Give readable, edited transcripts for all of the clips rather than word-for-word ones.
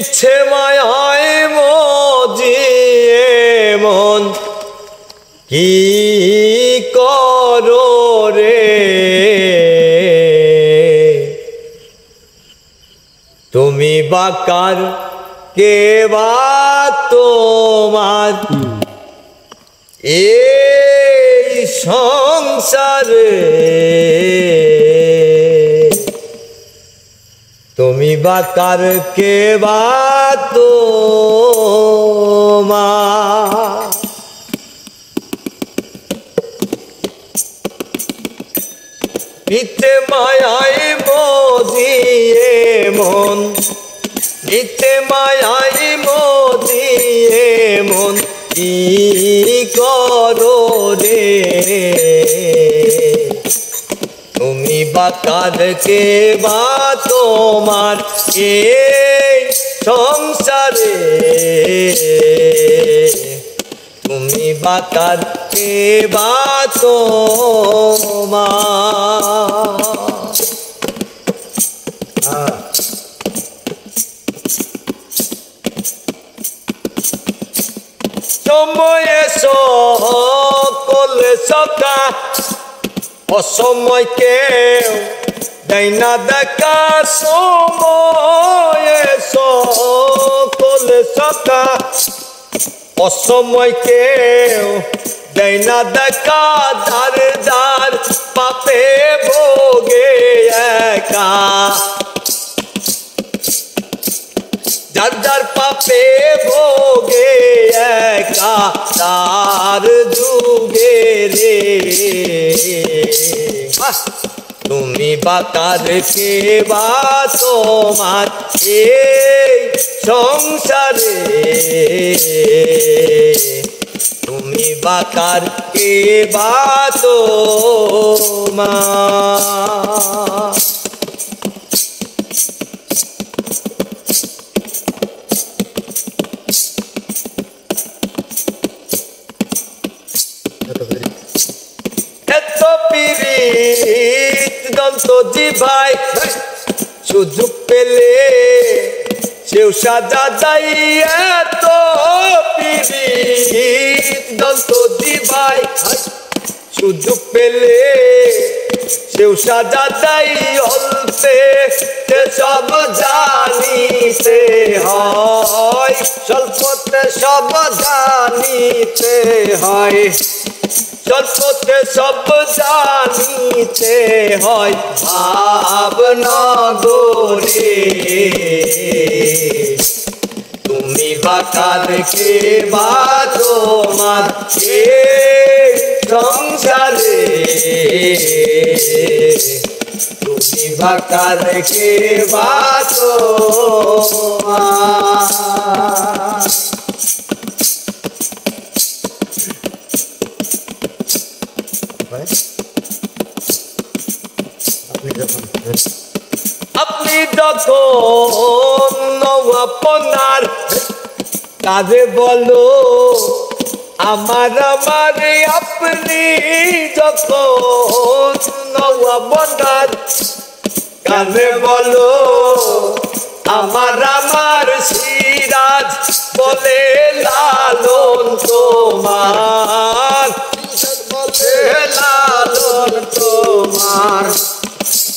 মিছে মায়ায় মজিয়ে মন কি করো রে তুমি বাকার কে বা তোমার এই সংসারে তুমি বাকার কে বা তোমার মিথ্যে মায়ায় মজিয়ে মন মিথ্যে মায়ায় মজিয়ে মন কি করো রে তুমি বাকার কে বা তোমার এই সংসারে তুমি বাকার কে বা তোমার সময়ে সকল সকা অসময় কেউ দেয় না দেখা সময়ে সকল সকা অসময় কেউ দেয় না দেখা ধার ধার পাপে ভোগে একা যার যার পাপে ভোগে একা তার যুগে রে তুমি বাকার কে বা তোমার এই সংসারে তুমি বাকার কে বা তোমার এত পিরিত দন্ত জিভাই সুযোগ পেলে সেও সাজা যাই এত পিরিত দন্ত জিভাই সুযোগ পেলে সেও সাজা যাই অল্পে সব জানিতে হয় স্বল্পতে সব জানিতে হয় স্বল্পতে সব জানিতে হয় ভাবনা গোরে তুমি বাকার কে বা তোমার এই সংসারে তুমি বাকার কে বা তোমার আপনি যখন আপনার কাজে বলো আমার আমার আপনি যখন আপনার কাজে বলো আমার আমার সিরাজ বলে লালন তোমার বলে লালন তোমার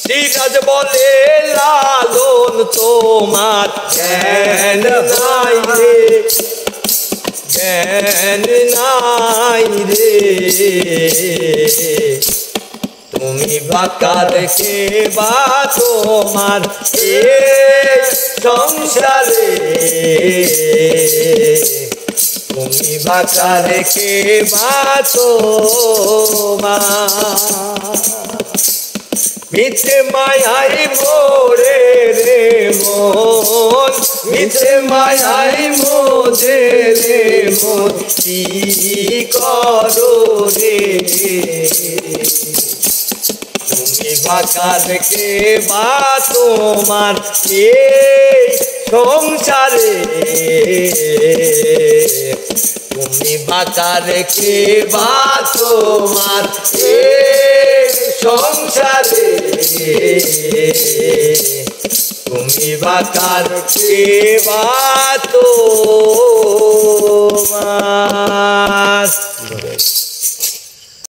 সিরাজ বলে লালন তোমার জ্ঞান নাই রে জ্ঞান নাই রে তুমি বাকার কে বা তোমার এই সংসারে তুমি বাকার কে বা তোমার মিছে মায়াই মোরে রে মন মিছে মায়াই মোরে রে মন কি করো রে তুমি বাকার কে বা তোমার এই সংসারে তুমি বাকার কে বা তোমার এই সংসারে তুমি বাকার কে বা তোমার।